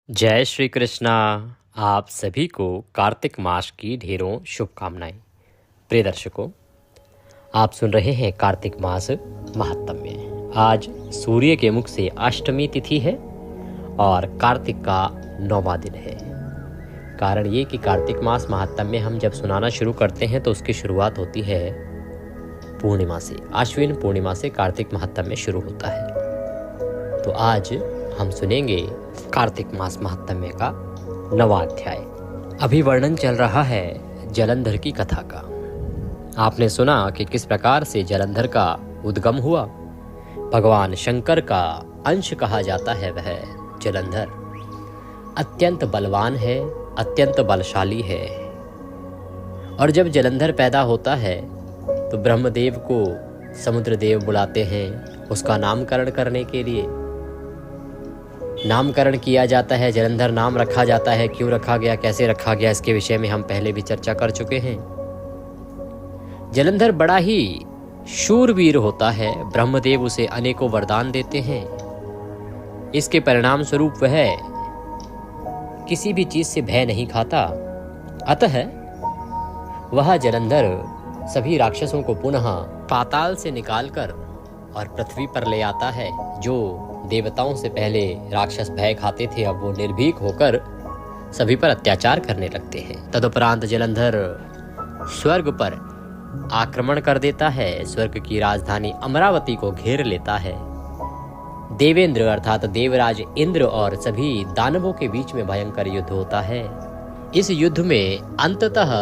जय श्री कृष्णा। आप सभी को कार्तिक मास की ढेरों शुभकामनाएं। प्रिय दर्शकों, आप सुन रहे हैं कार्तिक मास महात्म्य। आज सूर्य के मुख से अष्टमी तिथि है और कार्तिक का 9वां दिन है। कारण ये कि कार्तिक मास महात्म्य हम जब सुनाना शुरू करते हैं तो उसकी शुरुआत होती है पूर्णिमा से। आश्विन पूर्णिमा से कार्तिक महात्म्य शुरू होता है। तो आज हम सुनेंगे कार्तिक मास महात्म्य का 9वां अध्याय। अभी वर्णन चल रहा है जलंधर की कथा का। आपने सुना कि किस प्रकार से जलंधर का उद्गम हुआ। भगवान शंकर का अंश कहा जाता है वह जलंधर। अत्यंत बलवान है, अत्यंत बलशाली है। और जब जलंधर पैदा होता है तो ब्रह्मदेव को समुद्रदेव बुलाते हैं उसका नामकरण करने के लिए। नामकरण किया जाता है, जलंधर नाम रखा जाता है। क्यों रखा गया, कैसे रखा गया, इसके विषय में हम पहले भी चर्चा कर चुके हैं। जलंधर बड़ा ही शूरवीर होता है। ब्रह्मदेव उसे अनेकों वरदान देते हैं। इसके परिणाम स्वरूप वह किसी भी चीज से भय नहीं खाता। अतः वह जलंधर सभी राक्षसों को पुनः पाताल से निकालकर और पृथ्वी पर ले आता है। जो देवताओं से पहले राक्षस भय खाते थे, अब वो निर्भीक होकर सभी पर अत्याचार करने लगते हैं। तदुपरांत जलंधर स्वर्ग पर आक्रमण कर देता है। स्वर्ग की राजधानी अमरावती को घेर लेता है। देवेंद्र अर्थात देवराज इंद्र और सभी दानवों के बीच में भयंकर युद्ध होता है। इस युद्ध में अंततः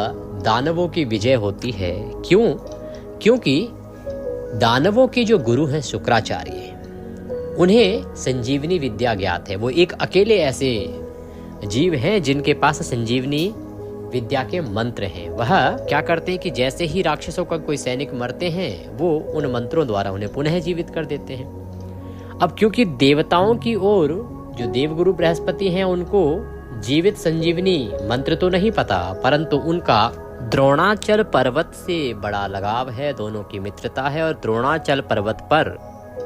दानवों की विजय होती है। क्यों? क्योंकि दानवों के जो गुरु हैं शुक्राचार्य, उन्हें संजीवनी विद्या ज्ञात है। वो एक अकेले ऐसे जीव हैं जिनके पास संजीवनी विद्या के मंत्र हैं। वह क्या करते हैं कि जैसे ही राक्षसों का कोई सैनिक मरते हैं वो उन मंत्रों द्वारा उन्हें पुनः जीवित कर देते हैं। अब क्योंकि देवताओं की ओर जो देवगुरु बृहस्पति हैं उनको जीवित संजीवनी मंत्र तो नहीं पता, परंतु उनका द्रोणाचल पर्वत से बड़ा लगाव है। दोनों की मित्रता है और द्रोणाचल पर्वत पर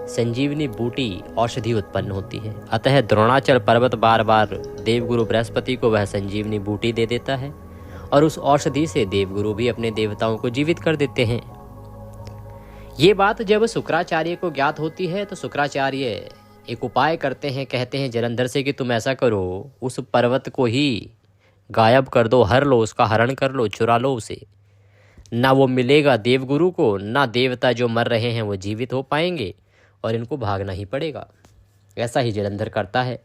संजीवनी बूटी औषधि उत्पन्न होती है। अतः द्रोणाचल पर्वत बार बार देवगुरु बृहस्पति को वह संजीवनी बूटी दे देता है और उस औषधि से देवगुरु भी अपने देवताओं को जीवित कर देते हैं। ये बात जब शुक्राचार्य को ज्ञात होती है तो शुक्राचार्य एक उपाय करते हैं। कहते हैं जलंधर से कि तुम ऐसा करो, उस पर्वत को ही गायब कर दो, हर लो, उसका हरण कर लो, चुरा लो उसे। ना वो मिलेगा देवगुरु को, ना देवता जो मर रहे हैं वो जीवित हो पाएंगे और इनको भागना ही पड़ेगा। ऐसा ही जलंधर करता है।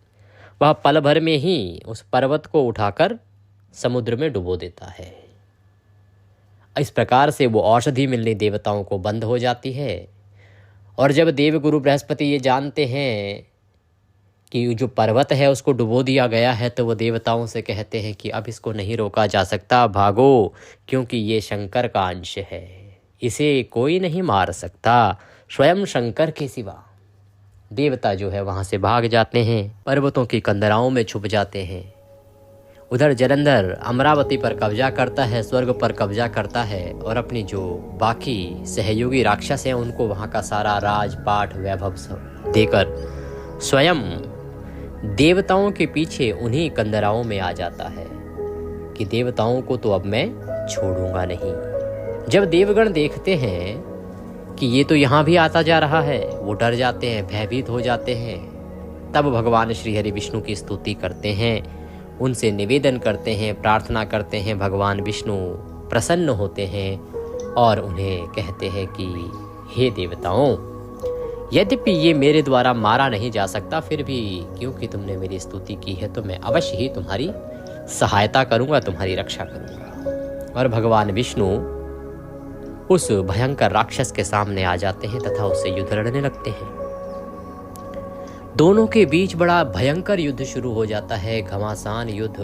वह पल भर में ही उस पर्वत को उठाकर समुद्र में डुबो देता है। इस प्रकार से वो औषधि मिलनी देवताओं को बंद हो जाती है। और जब देवगुरु बृहस्पति ये जानते हैं कि जो पर्वत है उसको डुबो दिया गया है तो वो देवताओं से कहते हैं कि अब इसको नहीं रोका जा सकता, भागो, क्योंकि ये शंकर का अंश है, इसे कोई नहीं मार सकता स्वयं शंकर के सिवा। देवता जो है वहां से भाग जाते हैं, पर्वतों की कंदराओं में छुप जाते हैं। उधर जलंधर अमरावती पर कब्जा करता है, स्वर्ग पर कब्जा करता है और अपनी जो बाकी सहयोगी राक्षस हैं उनको वहां का सारा राजपाट वैभव सब देकर स्वयं देवताओं के पीछे उन्हीं कंदराओं में आ जाता है कि देवताओं को तो अब मैं छोड़ूंगा नहीं। जब देवगण देखते हैं कि ये तो यहाँ भी आता जा रहा है, वो डर जाते हैं, भयभीत हो जाते हैं। तब भगवान श्री हरि विष्णु की स्तुति करते हैं, उनसे निवेदन करते हैं, प्रार्थना करते हैं। भगवान विष्णु प्रसन्न होते हैं और उन्हें कहते हैं कि हे देवताओं, यद्यपि ये मेरे द्वारा मारा नहीं जा सकता, फिर भी क्योंकि तुमने मेरी स्तुति की है तो मैं अवश्य ही तुम्हारी सहायता करूंगा, तुम्हारी रक्षा करूंगा। और भगवान विष्णु उस भयंकर राक्षस के सामने आ जाते हैं तथा उससे युद्ध लड़ने लगते हैं। दोनों के बीच बड़ा भयंकर युद्ध शुरू हो जाता है, घमासान युद्ध।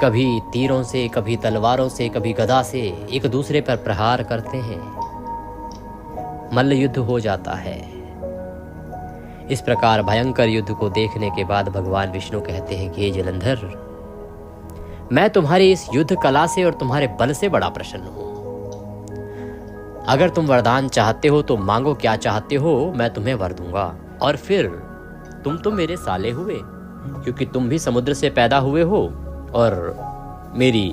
कभी तीरों से, कभी तलवारों से, कभी गदा से एक दूसरे पर प्रहार करते हैं। मल्ल युद्ध हो जाता है। इस प्रकार भयंकर युद्ध को देखने के बाद भगवान विष्णु कहते हैं कि हे जलंधर, मैं तुम्हारी इस युद्ध कला से और तुम्हारे बल से बड़ा प्रसन्न हूं। अगर तुम वरदान चाहते हो तो मांगो, क्या चाहते हो मैं तुम्हें वर दूंगा। और फिर तुम तो मेरे साले हुए, क्योंकि तुम भी समुद्र से पैदा हुए हो और मेरी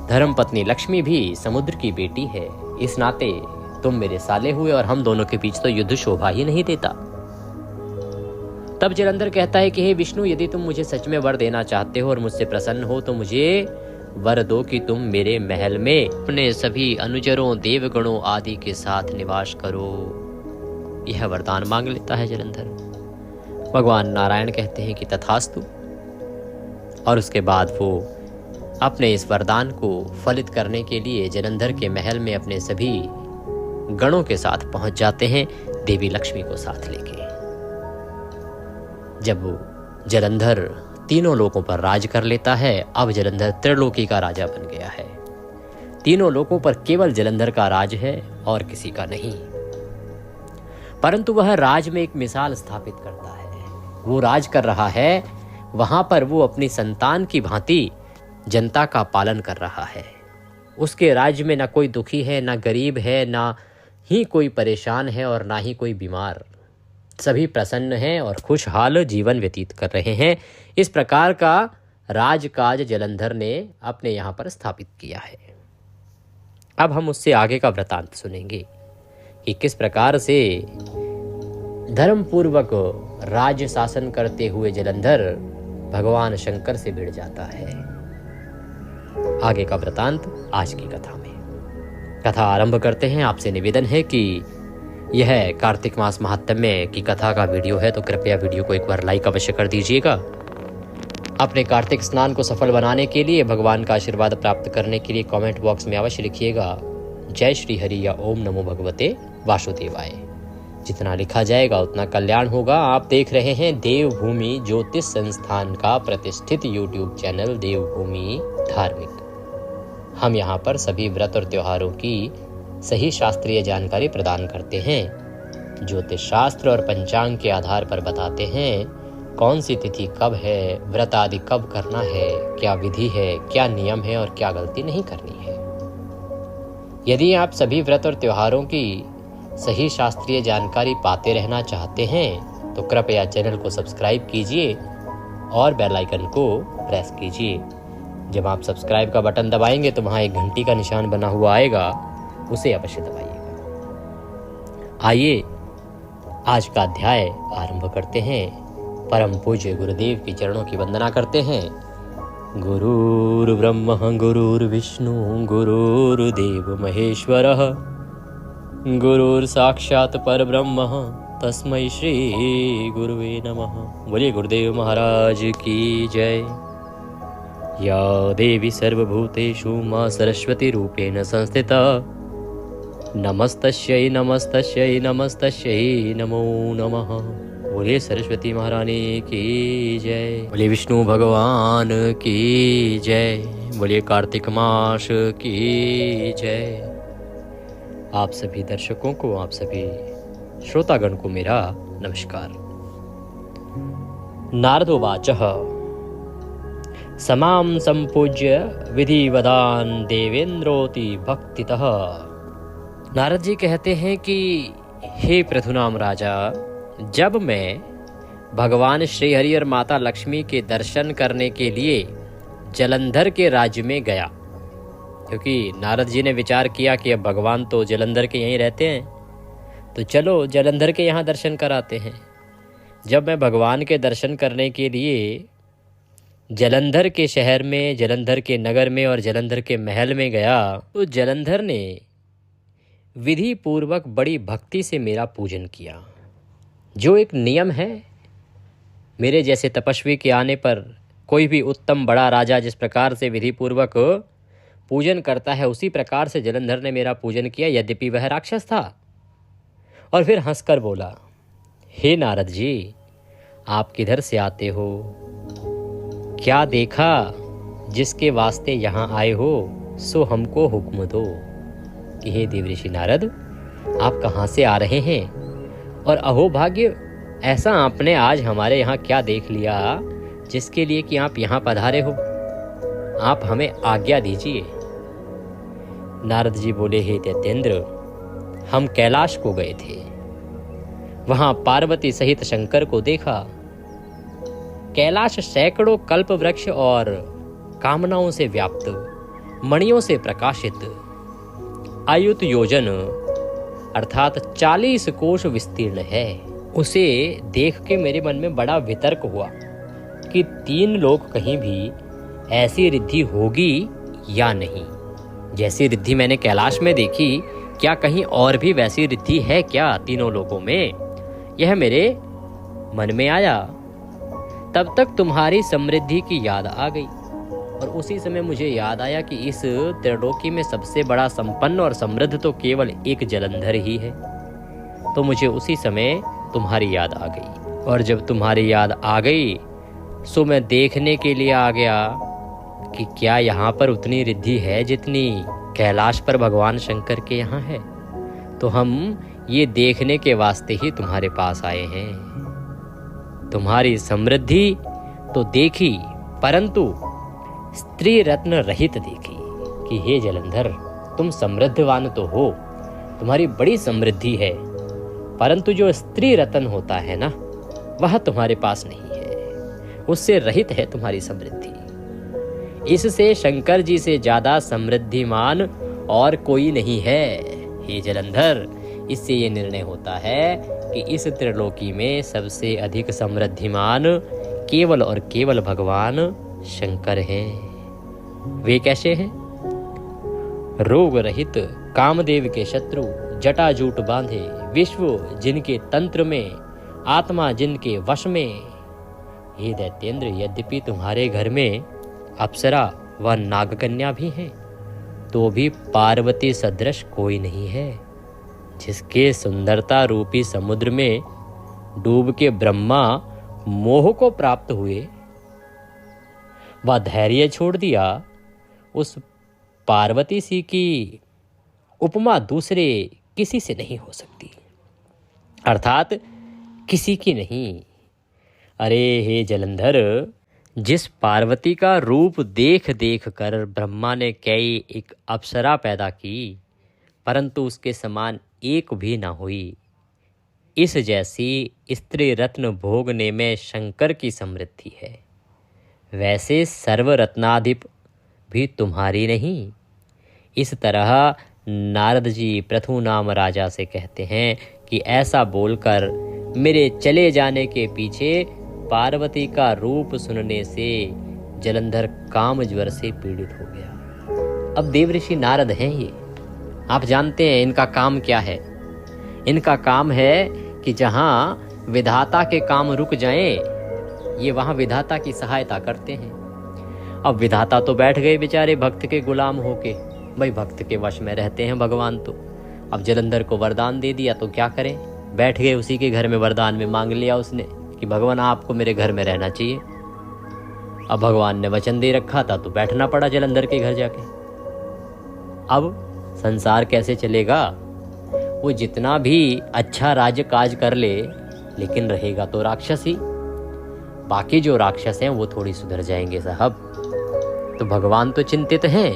धर्मपत्नी लक्ष्मी भी समुद्र की बेटी है। इस नाते तुम मेरे साले हुए और हम दोनों के बीच तो युद्ध शोभा ही नहीं देता। तब जलंधर कहता है कि हे विष्णु, यदि तुम मुझे सच में वर देना चाहते हो और मुझसे प्रसन्न हो तो मुझे वर दो कि तुम मेरे महल में अपने सभी अनुचरों, देवगणों आदि के साथ निवास करो। यह वरदान मांग लेता है जलंधर। भगवान नारायण कहते हैं कि तथास्तु, और उसके बाद वो अपने इस वरदान को फलित करने के लिए जलंधर के महल में अपने सभी गणों के साथ पहुंच जाते हैं, देवी लक्ष्मी को साथ लेके। जब वो जलंधर तीनों लोकों पर राज कर लेता है, अब जलंधर त्रिलोकी का राजा बन गया है। तीनों लोकों पर केवल जलंधर का राज है और किसी का नहीं। परंतु वह राज में एक मिसाल स्थापित करता है। वो राज कर रहा है, वहां पर वो अपनी संतान की भांति जनता का पालन कर रहा है। उसके राज्य में ना कोई दुखी है, ना गरीब है, ना ही कोई परेशान है और ना ही कोई बीमार। सभी प्रसन्न हैं और खुशहाल जीवन व्यतीत कर रहे हैं। इस प्रकार का राजकाज जलंधर ने अपने यहाँ पर स्थापित किया है। अब हम उससे आगे का वृतांत सुनेंगे कि किस प्रकार से धर्मपूर्वक राज्य शासन करते हुए जलंधर भगवान शंकर से भिड़ जाता है। आगे का वृतांत आज की कथा में। कथा आरंभ करते हैं। आपसे निवेदन है कि यह कार्तिक मास महात्म्य की कथा का वीडियो है, तो कृपया वीडियो को एक बार लाइक अवश्य कर दीजिएगा। अपने कार्तिक स्नान को सफल बनाने के लिए, भगवान का आशीर्वाद प्राप्त करने के लिए कमेंट बॉक्स में अवश्य लिखिएगा जय श्री हरि या ओम नमो भगवते वासुदेवाय। जितना लिखा जाएगा उतना कल्याण होगा। आप देख रहे हैं देवभूमि ज्योतिष संस्थान का प्रतिष्ठित यूट्यूब चैनल देवभूमि धार्मिक। हम यहाँ पर सभी व्रत और त्योहारों की सही शास्त्रीय जानकारी प्रदान करते हैं। ज्योतिष शास्त्र और पंचांग के आधार पर बताते हैं कौन सी तिथि कब है, व्रत आदि कब करना है, क्या विधि है, क्या नियम है और क्या गलती नहीं करनी है। यदि आप सभी व्रत और त्योहारों की सही शास्त्रीय जानकारी पाते रहना चाहते हैं तो कृपया चैनल को सब्सक्राइब कीजिए और बेल आइकन को प्रेस कीजिए। जब आप सब्सक्राइब का बटन दबाएंगे तो वहाँ एक घंटी का निशान बना हुआ आएगा, उसे अवश्य दबाइएगा। आइए आज का अध्याय आरंभ करते हैं। परम पूज्य गुरुदेव की चरणों की वंदना करते हैं। गुरुर्ब्रह्मा गुरुर्विष्णु गुरुर्देव महेश्वरः गुरुर्साक्षात् परब्रह्म तस्मै श्री गुरुवे नमः। बोलिए गुरुदेव महाराज की जय। या देवी सर्वभूतेषु मां सरस्वती रूपेण संस्थिता नमस्तस्यै नमस्तस्यै नमस्तस्यै नमो नमः। बोलिए सरस्वती महारानी की जय। बोलिए विष्णु भगवान की जय। बोलिए कार्तिक मास की जय। आप सभी दर्शकों को, आप सभी श्रोतागण को मेरा नमस्कार। नारदोवाचः समां संपूज्य विधिवदान देवेंद्रोति भक्तितः। नारद जी कहते हैं कि हे पृथुनाम राजा, जब मैं भगवान श्री हरि और माता लक्ष्मी के दर्शन करने के लिए जलंधर के राज्य में गया, क्योंकि नारद जी ने विचार किया कि अब भगवान तो जलंधर के यहीं रहते हैं, तो चलो जलंधर के यहाँ दर्शन कराते हैं। जब मैं भगवान के दर्शन करने के लिए जलंधर के शहर में, जलंधर के नगर में और जलंधर के महल में गया तो जलंधर ने विधि पूर्वक बड़ी भक्ति से मेरा पूजन किया। जो एक नियम है, मेरे जैसे तपस्वी के आने पर कोई भी उत्तम बड़ा राजा जिस प्रकार से विधि पूर्वक पूजन करता है, उसी प्रकार से जलंधर ने मेरा पूजन किया, यद्यपि वह राक्षस था। और फिर हंसकर बोला, हे नारद जी, आप किधर से आते हो? क्या देखा जिसके वास्ते यहाँ आए हो, सो हमको हुक्म दो। कि हे देवऋषि नारद, आप कहाँ से आ रहे हैं और अहोभाग्य ऐसा आपने आज हमारे यहाँ क्या देख लिया जिसके लिए कि आप यहाँ पधारे हो? आप हमें आज्ञा दीजिए। नारद जी बोले, हे दैत्येंद्र, हम कैलाश को गए थे, वहां पार्वती सहित शंकर को देखा। कैलाश सैकड़ों कल्प वृक्ष और कामनाओं से व्याप्त, मणियों से प्रकाशित, आयुत योजन अर्थात 40 कोश विस्तीर्ण है। उसे देख के मेरे मन में बड़ा वितर्क हुआ कि 3 लोक कहीं भी ऐसी रिद्धि होगी या नहीं। जैसी रिद्धि मैंने कैलाश में देखी, क्या कहीं और भी वैसी रिद्धि है क्या तीनों लोकों में? यह मेरे मन में आया। तब तक तुम्हारी समृद्धि की याद आ गई और उसी समय मुझे याद आया कि इस त्रिलोकी में सबसे बड़ा संपन्न और समृद्ध तो केवल एक जलंधर ही है। तो मुझे उसी समय तुम्हारी याद आ गई, और जब तुम्हारी याद आ गई सो मैं देखने के लिए आ गया कि क्या यहाँ पर उतनी रिद्धि है जितनी कैलाश पर भगवान शंकर के यहाँ है। तो हम ये देखने के वास्ते ही तुम्हारे पास आए हैं। तुम्हारी समृद्धि तो देखी, परंतु स्त्री रत्न रहित देखी कि हे जलंधर, तुम समृद्धवान तो हो, तुम्हारी बड़ी समृद्धि है, परंतु जो स्त्री रत्न होता है ना, वह तुम्हारे पास नहीं है, उससे रहित है तुम्हारी समृद्धि। इससे शंकर जी से ज्यादा समृद्धिमान और कोई नहीं है। हे जलंधर, इससे ये निर्णय होता है कि इस त्रिलोकी में सबसे अधिक समृद्धिमान केवल और केवल भगवान शंकर हैं। वे कैसे हैं? रोग रहित, कामदेव के शत्रु, जटाजूट बांधे, विश्व जिनके तंत्र में, आत्मा जिनके वश में। हे दैत्येंद्र, यद्यपि तुम्हारे घर में अप्सरा व नागकन्या भी हैं, तो भी पार्वती सदृश कोई नहीं है, जिसके सुंदरता रूपी समुद्र में डूब के ब्रह्मा मोह को प्राप्त हुए व धैर्य छोड़ दिया। उस पार्वती सी की उपमा दूसरे किसी से नहीं हो सकती, अर्थात किसी की नहीं। अरे हे जलंधर, जिस पार्वती का रूप देख देख कर ब्रह्मा ने कई एक अप्सरा पैदा की, परंतु उसके समान एक भी ना हुई, इस जैसी स्त्री रत्न भोगने में शंकर की समृद्धि है। वैसे सर्वरत्नाधिप भी तुम्हारी नहीं। इस तरह नारद जी पृथु नाम राजा से कहते हैं कि ऐसा बोलकर मेरे चले जाने के पीछे पार्वती का रूप सुनने से जलंधर काम ज्वर से पीड़ित हो गया। अब देवऋषि नारद हैं ये, आप जानते हैं इनका काम क्या है। इनका काम है कि जहाँ विधाता के काम रुक जाएं, ये वहाँ विधाता की सहायता करते हैं। अब विधाता तो बैठ गए बेचारे भक्त के गुलाम होके, भाई भक्त के वश में रहते हैं भगवान। तो अब जलंधर को वरदान दे दिया तो क्या करें, बैठ गए उसी के घर में। वरदान में मांग लिया उसने कि भगवान आपको मेरे घर में रहना चाहिए। अब भगवान ने वचन दे रखा था तो बैठना पड़ा जलंधर के घर जाके। अब संसार कैसे चलेगा? वो जितना भी अच्छा राज्य काज कर ले, लेकिन रहेगा तो राक्षस ही। बाकी जो राक्षस हैं वो थोड़ी सुधर जाएंगे साहब। तो भगवान तो चिंतित हैं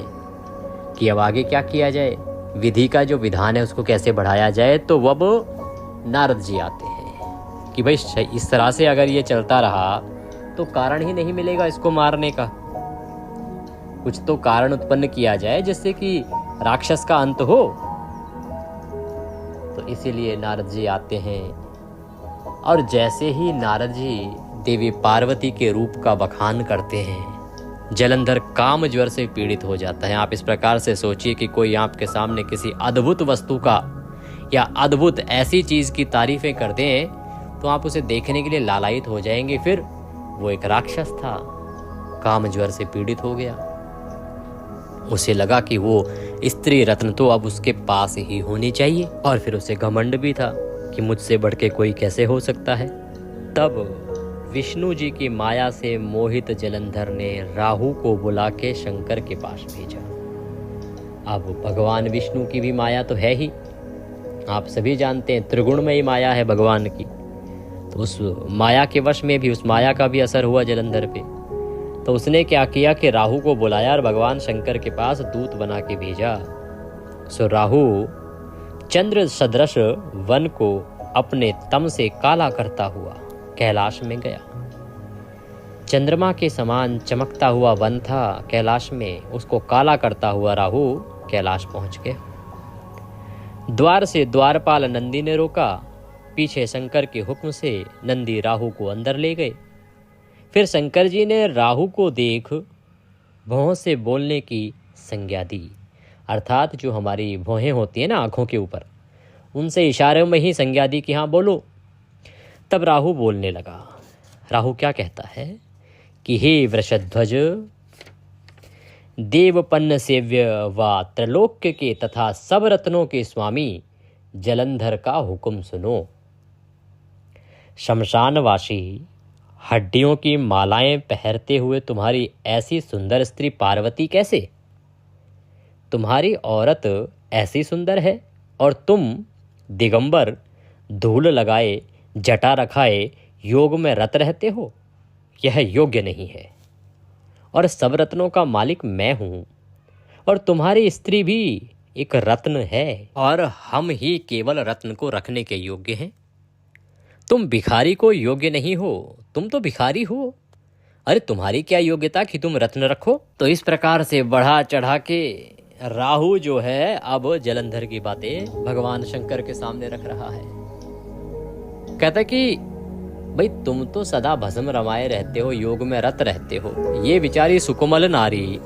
कि अब आगे क्या किया जाए, विधि का जो विधान है उसको कैसे बढ़ाया जाए। तो अब नारद जी आते हैं कि भाई इस तरह से अगर ये चलता रहा तो कारण ही नहीं मिलेगा इसको मारने का। कुछ तो कारण उत्पन्न किया जाए जिससे कि राक्षस का अंत हो। तो इसीलिए नारद जी आते हैं, और जैसे ही नारद जी देवी पार्वती के रूप का बखान करते हैं, जलंधर काम ज्वर से पीड़ित हो जाता है। आप इस प्रकार से सोचिए कि कोई आपके सामने किसी अद्भुत वस्तु का या अद्भुत ऐसी चीज की तारीफें कर दें तो आप उसे देखने के लिए लालायित हो जाएंगे। फिर वो एक राक्षस था, काम ज्वर से पीड़ित हो गया। उसे लगा कि वो स्त्री रत्न तो अब उसके पास ही होनी चाहिए, और फिर उसे घमंड भी था कि मुझसे बढ़ के कोई कैसे हो सकता है। तब विष्णु जी की माया से मोहित जलंधर ने राहु को बुला के शंकर के पास भेजा। अब भगवान विष्णु की भी माया तो है ही, आप सभी जानते हैं त्रिगुणमयी माया है भगवान की। तो उस माया के वश में भी उस माया का भी असर हुआ जलंधर पे। तो उसने क्या किया कि राहु को बुलाया और भगवान शंकर के पास दूत बना के भेजा। सो राहु चंद्र सदृश वन को अपने तम से काला करता हुआ कैलाश में गया। चंद्रमा के समान चमकता हुआ वन था कैलाश में, उसको काला करता हुआ राहु कैलाश पहुंच गया। द्वार से द्वारपाल नंदी ने रोका। पीछे शंकर के हुक्म से नंदी राहु को अंदर ले गए। फिर शंकर जी ने राहु को देख भौं से बोलने की संज्ञा दी, अर्थात जो हमारी भौहें होती है ना आंखों के ऊपर, उनसे इशारे में ही संज्ञा दी कि हाँ बोलो। तब राहु बोलने लगा। राहु क्या कहता है कि हे वृषध्वज, देवपन्न सेव्य व त्रैलोक्य के तथा सब रत्नों के स्वामी जलंधर का हुक्म सुनो। शमशानवासी हड्डियों की मालाएं पहनते हुए तुम्हारी ऐसी सुंदर स्त्री पार्वती कैसे? तुम्हारी औरत ऐसी सुंदर है और तुम दिगंबर धूल लगाए जटा रखाए योग में रत रहते हो, यह योग्य नहीं है। और सब रत्नों का मालिक मैं हूं और तुम्हारी स्त्री भी एक रत्न है और हम ही केवल रत्न को रखने के योग्य हैं। तुम भिखारी को योग्य नहीं हो, तुम तो भिखारी हो। अरे तुम्हारी क्या योग्यता कि तुम रत्न रखो? तो इस प्रकार से बढ़ा चढ़ा के राहु जो है अब जलंधर की बातें भगवान शंकर के सामने रख रहा है। कहता कि भाई तुम तो सदा भस्म रमाए रहते हो, योग में रत रहते हो। ये बेचारी सुकोमल नारी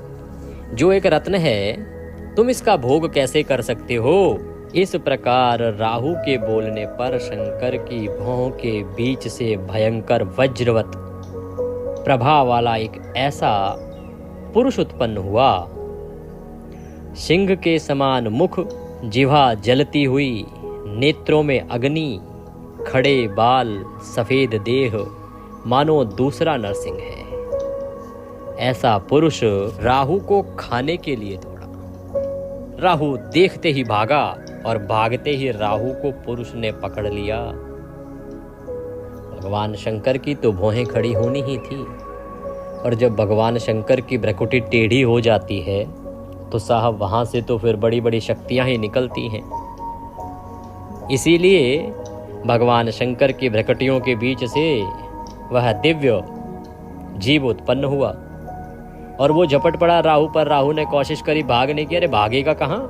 जो एक रत्न है, तुम इसका भोग कैसे कर सकते हो? इस प्रकार राहु के बोलने पर शंकर की भौं के बीच से भयंकर वज्रवत प्रभा वाला एक ऐसा पुरुष उत्पन्न हुआ। सिंह के समान मुख, जिह्वा जलती हुई, नेत्रों में अग्नि, खड़े बाल, सफेद देह, मानो दूसरा नरसिंह है। ऐसा पुरुष राहु को खाने के लिए दौड़ा। राहु देखते ही भागा और भागते ही राहु को पुरुष ने पकड़ लिया। भगवान शंकर की तो भौहें खड़ी होनी ही थी, और जब भगवान शंकर की भ्रकुटी टेढ़ी हो जाती है तो साहब वहां से तो फिर बड़ी बड़ी शक्तियां ही निकलती हैं। इसीलिए भगवान शंकर की भ्रकुटियों के बीच से वह दिव्य जीव उत्पन्न हुआ और वो झपट पड़ा राहु पर। राहु ने कोशिश करी भागने की, अरे भागेगा कहाँ?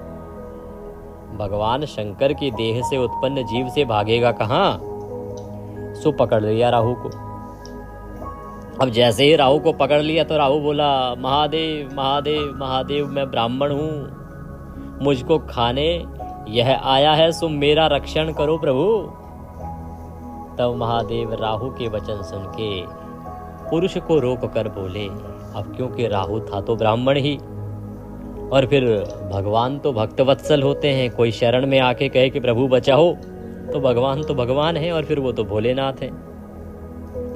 भगवान शंकर की देह से उत्पन्न जीव से भागेगा कहाँ? सो पकड़ लिया राहु को। अब जैसे ही राहु को पकड़ लिया तो राहु बोला, महादेव महादेव महादेव, मैं ब्राह्मण हूं, मुझको खाने यह आया है, सो मेरा रक्षण करो प्रभु। तब महादेव राहु के वचन सुन के पुरुष को रोक कर बोले, अब क्योंकि राहु था तो ब्राह्मण ही, और फिर भगवान तो भक्तवत्सल होते हैं, कोई शरण में आके कहे कि प्रभु बचाओ तो भगवान है, और फिर वो तो भोलेनाथ है।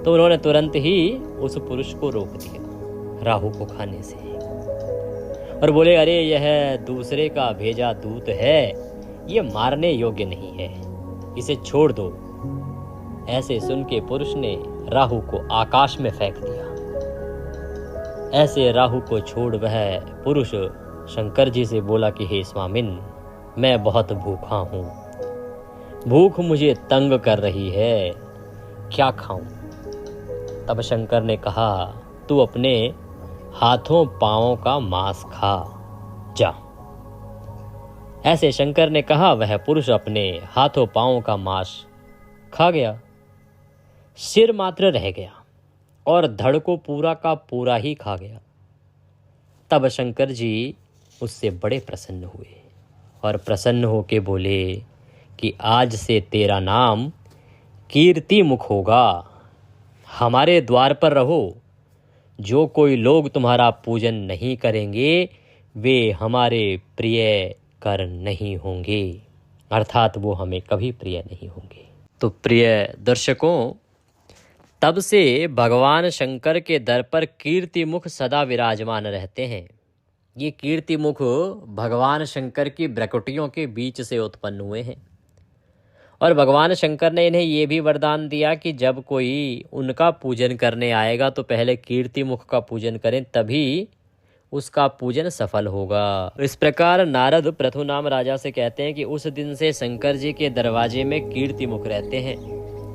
तो उन्होंने तुरंत ही उस पुरुष को रोक दिया राहु को खाने से और बोले, अरे यह दूसरे का भेजा दूत है, ये मारने योग्य नहीं है, इसे छोड़ दो। ऐसे सुन के पुरुष ने राहु को आकाश में फेंक दिया। ऐसे राहु को छोड़ वह पुरुष शंकर जी से बोला कि हे स्वामिन, मैं बहुत भूखा हूं, भूख मुझे तंग कर रही है, क्या खाऊं? तब शंकर ने कहा, तू अपने हाथों पांवों का मांस खा जा। ऐसे शंकर ने कहा, वह पुरुष अपने हाथों पांवों का मांस खा गया। सिर मात्र रह गया और धड़ को पूरा का पूरा ही खा गया। तब शंकर जी उससे बड़े प्रसन्न हुए और प्रसन्न होके बोले कि आज से तेरा नाम कीर्ति मुख होगा, हमारे द्वार पर रहो। जो कोई लोग तुम्हारा पूजन नहीं करेंगे वे हमारे प्रिय कर नहीं होंगे, अर्थात वो हमें कभी प्रिय नहीं होंगे। तो प्रिय दर्शकों, तब से भगवान शंकर के दर पर कीर्तिमुख सदा विराजमान रहते हैं। ये कीर्तिमुख भगवान शंकर की भ्रकुटियों के बीच से उत्पन्न हुए हैं और भगवान शंकर ने इन्हें ये भी वरदान दिया कि जब कोई उनका पूजन करने आएगा तो पहले कीर्तिमुख का पूजन करें, तभी उसका पूजन सफल होगा। इस प्रकार नारद पृथु नाम राजा से कहते हैं कि उस दिन से शंकर जी के दरवाजे में कीर्तिमुख रहते हैं।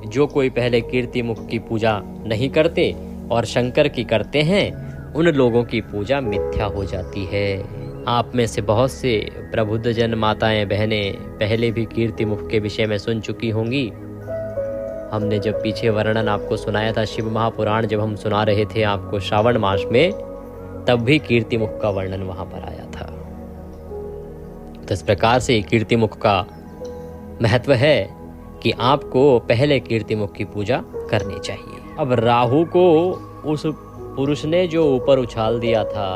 जो कोई पहले कीर्तिमुख की पूजा नहीं करते और शंकर की करते हैं, उन लोगों की पूजा मिथ्या हो जाती है। आप में से बहुत से प्रबुद्ध जन, माताएं, बहनें पहले भी कीर्तिमुख के विषय में सुन चुकी होंगी। हमने जब पीछे वर्णन आपको सुनाया था, शिव महापुराण जब हम सुना रहे थे आपको श्रावण मास में, तब भी कीर्तिमुख का वर्णन वहां पर आया था। तो इस प्रकार से कीर्तिमुख का महत्व है कि आपको पहले कीर्तिमुख की पूजा करनी चाहिए। अब राहु को उस पुरुष ने जो ऊपर उछाल दिया था,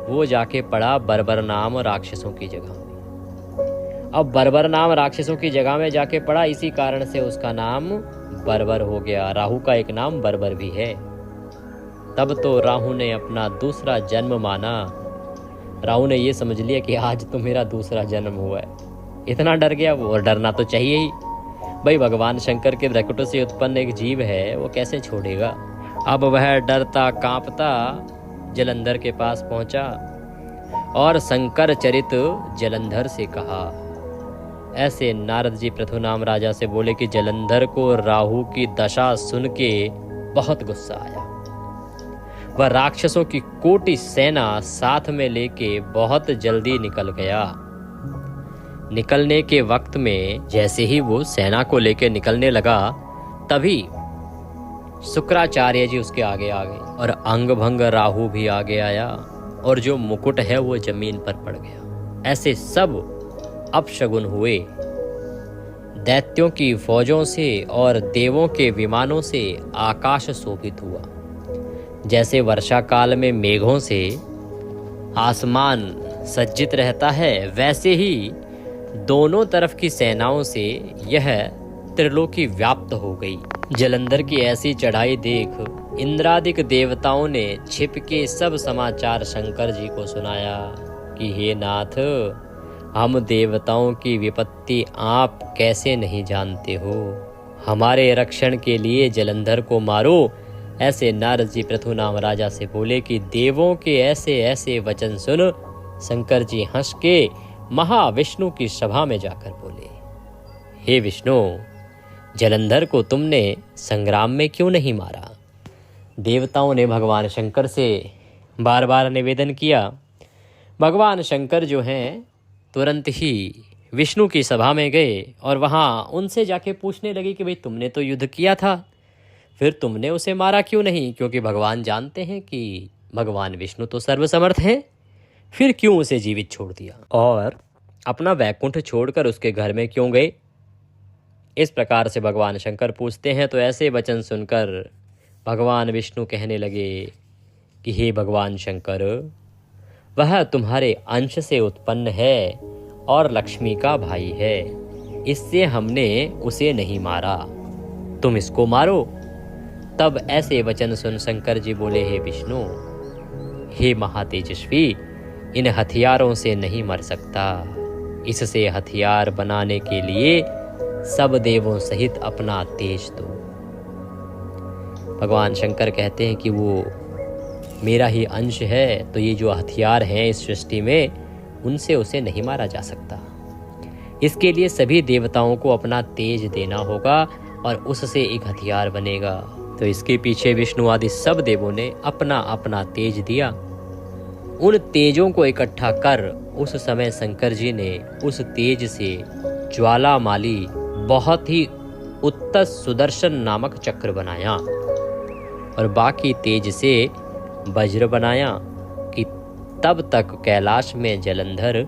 वो जाके पड़ा बर्बर नाम राक्षसों की जगह में। अब बर्बर नाम राक्षसों की जगह में जाके पड़ा, इसी कारण से उसका नाम बर्बर हो गया। राहु का एक नाम बर्बर भी है। तब तो राहु ने अपना दूसरा जन्म माना। राहु ने ये समझ लिया कि आज तो मेरा दूसरा जन्म हुआ है। इतना डर गया वो, और डरना तो चाहिए ही भाई। भगवान शंकर के भ्रकुट से उत्पन्न एक जीव है, वो कैसे छोड़ेगा। अब वह डरता कांपता जलंधर के पास पहुंचा और शंकर चरित जलंधर से कहा। ऐसे नारद जी पृथुनाम राजा से बोले कि जलंधर को राहु की दशा सुन के बहुत गुस्सा आया। वह राक्षसों की कोटि सेना साथ में लेके बहुत जल्दी निकल गया। निकलने के वक्त में जैसे ही वो सेना को लेकर निकलने लगा, तभी शुक्राचार्य जी उसके आगे आ गए और अंग भंग राहु भी आगे आया और जो मुकुट है वो जमीन पर पड़ गया। ऐसे सब अपशगुन हुए। दैत्यों की फौजों से और देवों के विमानों से आकाश शोभित हुआ। जैसे वर्षा काल में मेघों से आसमान सज्जित रहता है, वैसे ही दोनों तरफ की सेनाओं से यह त्रिलोकी व्याप्त हो गई। जलंधर की ऐसी चढ़ाई देख इंद्रादिक देवताओं ने छिप के सब समाचार शंकर जी को सुनाया कि हे नाथ, हम देवताओं की विपत्ति आप कैसे नहीं जानते हो। हमारे रक्षण के लिए जलंधर को मारो। ऐसे नारद जी पृथुनाम राजा से बोले कि देवों के ऐसे ऐसे वचन सुन शंकर जी हंस के महाविष्णु की सभा में जाकर बोले, हे विष्णु, जलंधर को तुमने संग्राम में क्यों नहीं मारा। देवताओं ने भगवान शंकर से बार बार निवेदन किया। भगवान शंकर जो हैं तुरंत ही विष्णु की सभा में गए और वहाँ उनसे जाके पूछने लगे कि भाई तुमने तो युद्ध किया था, फिर तुमने उसे मारा क्यों नहीं। क्योंकि भगवान जानते हैं कि भगवान विष्णु तो सर्वसमर्थ हैं, फिर क्यों उसे जीवित छोड़ दिया और अपना वैकुंठ छोड़कर उसके घर में क्यों गए। इस प्रकार से भगवान शंकर पूछते हैं। तो ऐसे वचन सुनकर भगवान विष्णु कहने लगे कि हे भगवान शंकर, वह तुम्हारे अंश से उत्पन्न है और लक्ष्मी का भाई है, इससे हमने उसे नहीं मारा, तुम इसको मारो। तब ऐसे वचन सुन शंकर जी बोले, हे विष्णु, हे महातेजस्वी, इन हथियारों से नहीं मर सकता। इससे हथियार बनाने के लिए सब देवों सहित अपना तेज दो। भगवान शंकर कहते हैं कि वो मेरा ही अंश है, तो ये जो हथियार हैं इस सृष्टि में, उनसे उसे नहीं मारा जा सकता। इसके लिए सभी देवताओं को अपना तेज देना होगा और उससे एक हथियार बनेगा। तो इसके पीछे विष्णु आदि सब देवों ने अपना अपना तेज दिया। उन तेजों को इकट्ठा कर उस समय शंकर जी ने उस तेज से ज्वालामाली बहुत ही उत्तम सुदर्शन नामक चक्र बनाया और बाकी तेज से वज्र बनाया कि तब तक कैलाश में जलंधर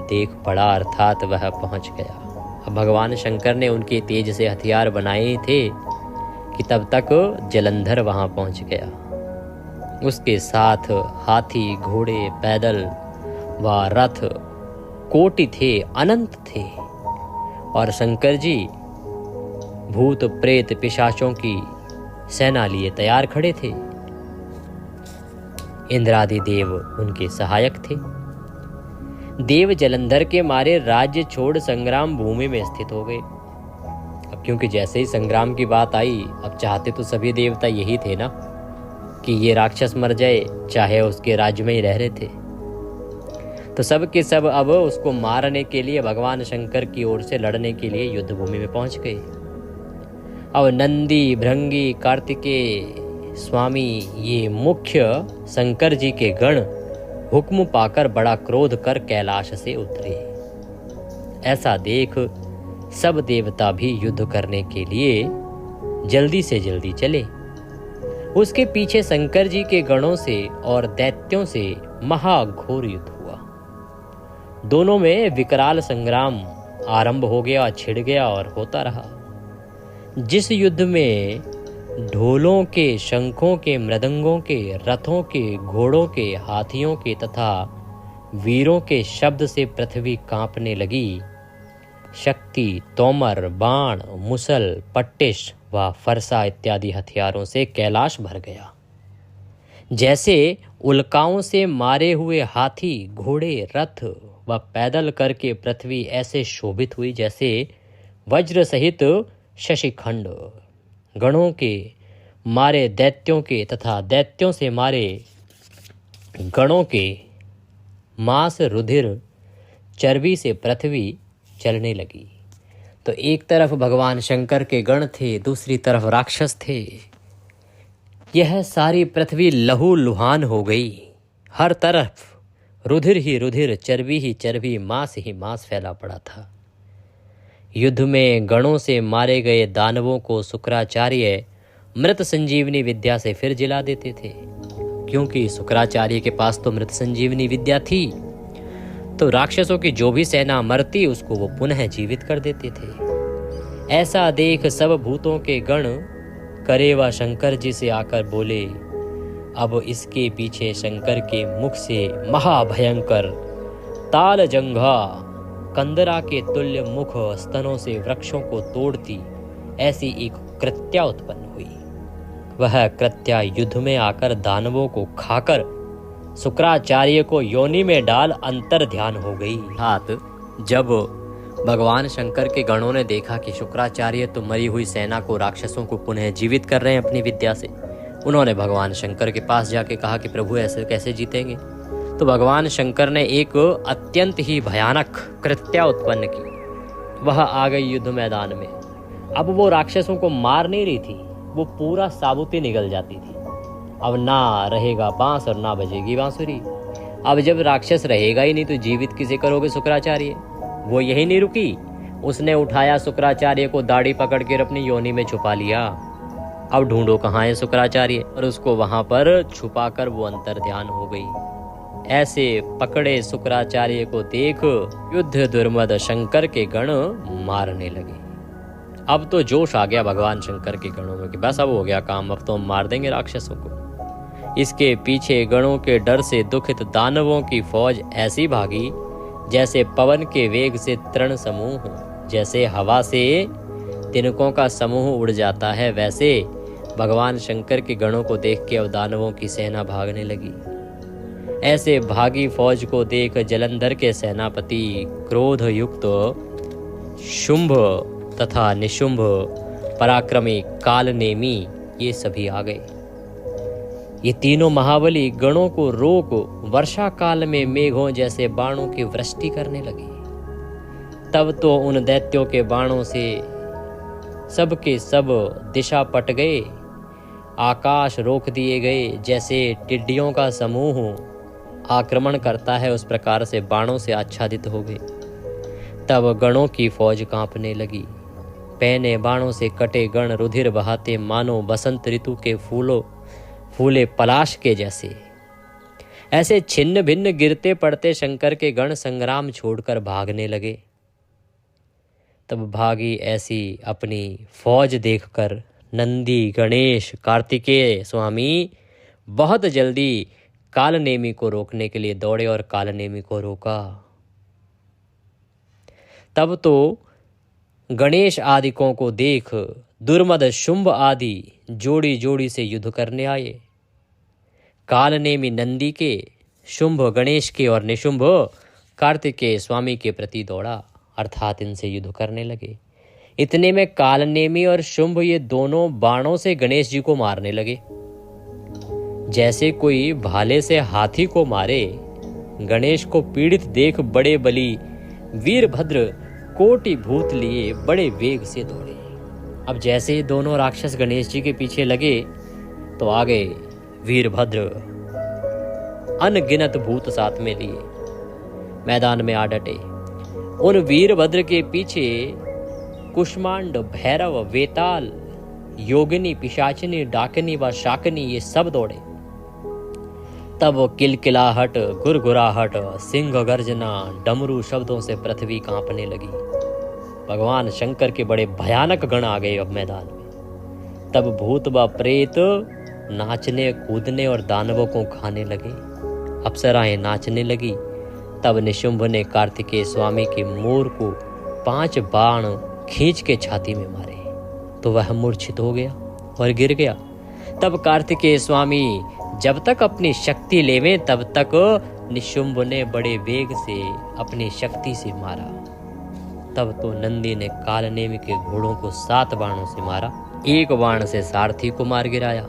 देख पड़ा, अर्थात वह पहुंच गया। अब भगवान शंकर ने उनके तेज से हथियार बनाए थे कि तब तक जलंधर वहां पहुंच गया। उसके साथ हाथी, घोड़े, पैदल व रथ कोटि थे, अनंत थे। और शंकर जी भूत प्रेत पिशाचों की सेना लिए तैयार खड़े थे। इंद्रादि देव उनके सहायक थे। देव जलंधर के मारे राज्य छोड़ संग्राम भूमि में स्थित हो गए। अब क्योंकि जैसे ही संग्राम की बात आई, अब चाहते तो सभी देवता यही थे ना कि ये राक्षस मर जाए, चाहे उसके राज्य में ही रह रहे थे। तो सब के सब अब उसको मारने के लिए भगवान शंकर की ओर से लड़ने के लिए युद्ध भूमि में पहुंच गए। अब नंदी, भृंगी, कार्तिकेय स्वामी ये मुख्य शंकर जी के गण हुक्म पाकर बड़ा क्रोध कर कैलाश से उतरे। ऐसा देख सब देवता भी युद्ध करने के लिए जल्दी से जल्दी चले। उसके पीछे शंकर जी के गणों से और दैत्यों से महाघोर युद्ध हुआ। दोनों में विकराल संग्राम आरंभ हो गया, छिड़ गया और होता रहा। जिस युद्ध में ढोलों के, शंखों के, मृदंगों के, रथों के, घोड़ों के, हाथियों के तथा वीरों के शब्द से पृथ्वी कांपने लगी, शक्ति, तोमर, बाण, मुसल, पट्टिश व फरसा इत्यादि हथियारों से कैलाश भर गया। जैसे उल्काओं से मारे हुए हाथी, घोड़े, रथ व पैदल करके पृथ्वी ऐसे शोभित हुई जैसे वज्र सहित शशिखंड। गणों के मारे दैत्यों के तथा दैत्यों से मारे गणों के मांस, रुधिर, चर्बी से पृथ्वी चलने लगी। तो एक तरफ भगवान शंकर के गण थे, दूसरी तरफ राक्षस थे। यह सारी पृथ्वी लहू लुहान हो गई। हर तरफ रुधिर ही रुधिर, चर्बी ही चर्बी, मांस ही मांस फैला पड़ा था। युद्ध में गणों से मारे गए दानवों को शुक्राचार्य मृत संजीवनी विद्या से फिर जिला देते थे, क्योंकि शुक्राचार्य के पास तो मृत संजीवनी विद्या थी। तो राक्षसों की जो भी सेना मरती उसको वो पुनः जीवित कर देते थे। ऐसा देख सब भूतों के गण करे व शंकर जी से आकर बोले, अब इसके पीछे शंकर के मुख से महाभयंकर ताल जंघा कंदरा के तुल्य मुख स्तनों से वृक्षों को तोड़ती ऐसी एक कृत्या उत्पन्न हुई। वह कृत्या युद्ध में आकर दानवों को खाकर शुक्राचार्य को योनि में डाल अंतर ध्यान हो गई। हाथ जब भगवान शंकर के गणों ने देखा कि शुक्राचार्य तो मरी हुई सेना को, राक्षसों को पुनः जीवित कर रहे हैं अपनी विद्या से, उन्होंने भगवान शंकर के पास जाके कहा कि प्रभु ऐसे कैसे जीतेंगे। तो भगवान शंकर ने एक अत्यंत ही भयानक कृत्या उत्पन्न की। वह आ गई युद्ध मैदान में। अब वो राक्षसों को मार नहीं रही थी, वो पूरा साबुती निगल जाती थी। अब ना रहेगा बांस और ना बजेगी बांसुरी। अब जब राक्षस रहेगा ही नहीं तो जीवित किसे करोगे शुक्राचार्य। वो यही नहीं रुकी, उसने उठाया शुक्राचार्य को, दाढ़ी पकड़ कर अपनी योनि में छुपा लिया। अब ढूंढो कहाँ है शुक्राचार्य, और उसको वहां पर छुपाकर वो अंतर ध्यान हो गई। ऐसे पकड़े शुक्राचार्य को देख युद्ध दुर्मद शंकर के गण मारने लगे। अब तो जोश आ गया भगवान शंकर के गणों में कि बस अब हो गया काम, अब तो हम मार देंगे राक्षसों को। इसके पीछे गणों के डर से दुखित दानवों की फौज ऐसी भागी जैसे पवन के वेग से तृण समूह हो, जैसे हवा से तिनकों का समूह उड़ जाता है, वैसे भगवान शंकर के गणों को देख के अब दानवों की सेना भागने लगी। ऐसे भागी फौज को देख जलंधर के सेनापति क्रोध युक्त शुंभ तथा निशुंभ, पराक्रमी कालनेमी, ये सभी आ गए। ये तीनों महाबली गणों को रोक वर्षा काल में मेघों जैसे बाणों की वृष्टि करने लगे। तब तो उन दैत्यों के बाणों से सबके सब दिशा पट गए, आकाश रोक दिए गए। जैसे टिड्डियों का समूह आक्रमण करता है उस प्रकार से बाणों से आच्छादित हो गए। तब गणों की फौज कांपने लगी। पहने बाणों से कटे गण रुधिर बहाते मानो बसंत ऋतु के फूले पलाश के जैसे। ऐसे छिन्न भिन्न गिरते पड़ते शंकर के गण संग्राम छोड़कर भागने लगे। तब भागी ऐसी अपनी फौज देखकर नंदी, गणेश, कार्तिकेय स्वामी बहुत जल्दी कालनेमी को रोकने के लिए दौड़े और कालनेमी को रोका। तब तो गणेश आदिकों को देख दुर्मद शुंभ आदि जोड़ी जोड़ी से युद्ध करने आए। कालनेमी नंदी के, शुंभ गणेश के और निशुंभ कार्तिकेय स्वामी के प्रति दौड़ा, अर्थात इनसे युद्ध करने लगे। इतने में कालनेमी और शुंभ ये दोनों बाणों से गणेश जी को मारने लगे। जैसे कोई भाले से हाथी को मारे, गणेश को पीड़ित देख बड़े बली वीरभद्र कोटि भूत लिए बड़े वेग से दौड़े। अब जैसे दोनों राक्षस गणेश जी के पीछे लगे, तो आगे वीरभद्र अनगिनत भूत साथ में लिए मैदान में आ डटे। उन वीरभद्र के पीछे कुष्मांड, भैरव, वेताल, योगिनी, पिशाचिनी, डाकिनी व शाकिनी ये सब दौड़े। तब किलकिलाहट, गुरगुराहट, सिंह गर्जना, डमरू शब्दों से पृथ्वी कांपने लगी। भगवान शंकर के बड़े भयानक गण आ गए अब मैदान में। तब भूत व प्रेत नाचने, कूदने और दानवों को खाने लगे। अप्सराएं नाचने लगी। तब निशुंभ ने कार्तिकेय स्वामी के मोर को 5 बाण खींच के छाती में मारे तो वह मूर्छित हो गया और गिर गया। तब कार्तिकेय स्वामी जब तक अपनी शक्ति लेवे तब तक निशुंभ ने बड़े वेग से अपनी शक्ति से मारा। तब तो नंदी ने कालनेमी के घोड़ों को 7 बाणों से मारा। एक बाण से सारथी को मार गिराया।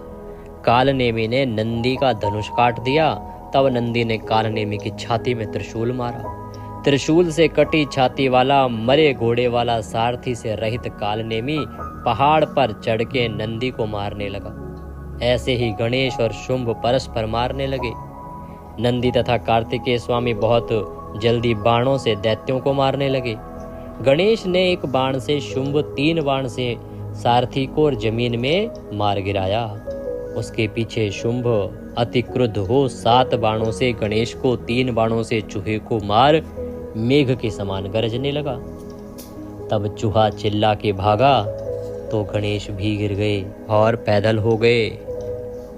कालनेमी ने नंदी का धनुष काट दिया। तब नंदी ने कालनेमी की छाती में त्रिशूल मारा। त्रिशूल से कटी छाती वाला, मरे घोड़े वाला, सारथी से रहित कालनेमी पहाड़ पर चढ़ के नंदी को मारने लगा। ऐसे ही गणेश और शुंभ परस्पर मारने लगे। नंदी तथा कार्तिकेय स्वामी बहुत जल्दी बाणों से दैत्यों को मारने लगे। गणेश ने 1 बाण से, शुंभ 3 बाण से सारथी को और जमीन में मार गिराया। उसके पीछे शुंभ अति क्रुद्ध हो 7 बाणों से गणेश को, 3 बाणों से चूहे को मार मेघ के समान गरजने लगा। तब चूहा चिल्ला के भागा तो गणेश भी गिर गए और पैदल हो गए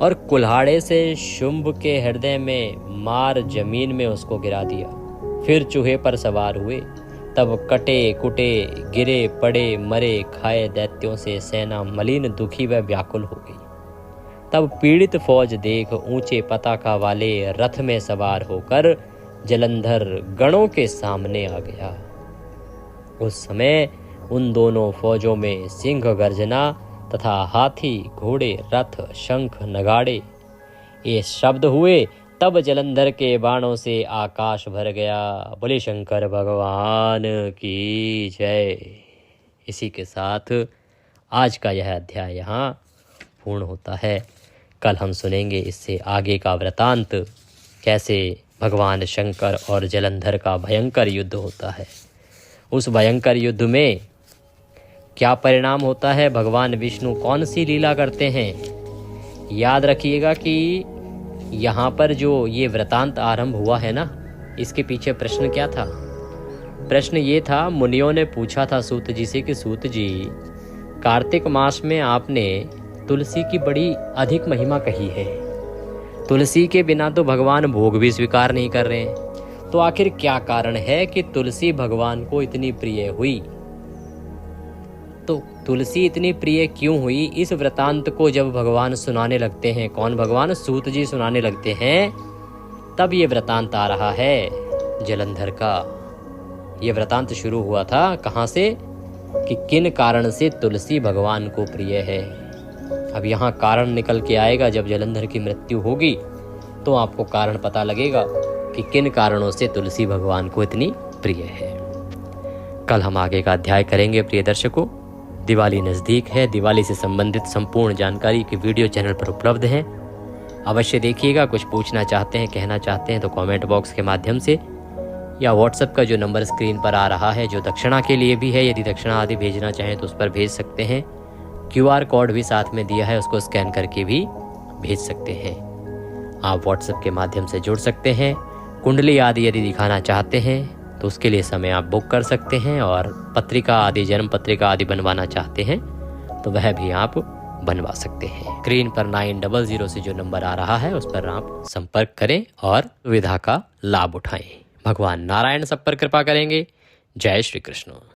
और कुल्हाड़े से शुंभ के हृदय में मार जमीन में उसको गिरा दिया। फिर चूहे पर सवार हुए। तब कटे कुटे, गिरे पड़े, मरे खाए दैत्यों से सेना मलिन, दुखी व व्याकुल हो गई। तब पीड़ित फौज देख ऊंचे पताका वाले रथ में सवार होकर जलंधर गणों के सामने आ गया। उस समय उन दोनों फौजों में सिंह गर्जना तथा हाथी, घोड़े, रथ, शंख, नगाड़े ये शब्द हुए। तब जलंधर के बाणों से आकाश भर गया। बोले शंकर भगवान की जय। इसी के साथ आज का यह अध्याय यहाँ पूर्ण होता है। कल हम सुनेंगे इससे आगे का वृतांत, कैसे भगवान शंकर और जलंधर का भयंकर युद्ध होता है। उस भयंकर युद्ध में क्या परिणाम होता है, भगवान विष्णु कौन सी लीला करते हैं। याद रखिएगा कि यहाँ पर जो ये वृतांत आरंभ हुआ है ना, इसके पीछे प्रश्न क्या था। प्रश्न ये था, मुनियों ने पूछा था सूत जी से कि सूत जी, कार्तिक मास में आपने तुलसी की बड़ी अधिक महिमा कही है। तुलसी के बिना तो भगवान भोग भी स्वीकार नहीं कर रहे हैं, तो आखिर क्या कारण है कि तुलसी भगवान को इतनी प्रिय हुई। तो तुलसी इतनी प्रिय क्यों हुई, इस वृतांत को जब भगवान सुनाने लगते हैं, कौन भगवान, सूत जी सुनाने लगते हैं, तब ये वृतांत आ रहा है जलंधर का। ये वृतांत शुरू हुआ था कहाँ से, कि किन कारण से तुलसी भगवान को प्रिय है। अब यहाँ कारण निकल के आएगा। जब जलंधर की मृत्यु होगी तो आपको कारण पता लगेगा कि किन कारणों से तुलसी भगवान को इतनी प्रिय है। कल हम आगे का अध्याय करेंगे। प्रिय दर्शकों, दिवाली नज़दीक है। दिवाली से संबंधित संपूर्ण जानकारी की वीडियो चैनल पर उपलब्ध है, अवश्य देखिएगा। कुछ पूछना चाहते हैं, कहना चाहते हैं तो कमेंट बॉक्स के माध्यम से या व्हाट्सएप का जो नंबर स्क्रीन पर आ रहा है, जो दक्षिणा के लिए भी है, यदि दक्षिणा आदि भेजना चाहें तो उस पर भेज सकते हैं। QR कोड भी साथ में दिया है, उसको स्कैन करके भी भेज सकते हैं। आप व्हाट्सएप के माध्यम से जुड़ सकते हैं। कुंडली आदि यदि दिखाना चाहते हैं तो उसके लिए समय आप बुक कर सकते हैं, और पत्रिका आदि, जन्म पत्रिका आदि बनवाना चाहते हैं तो वह भी आप बनवा सकते हैं। स्क्रीन पर 900 से जो नंबर आ रहा है उस पर आप संपर्क करें और सुविधा का लाभ उठाएं। भगवान नारायण सब पर कृपा करेंगे। जय श्री कृष्ण।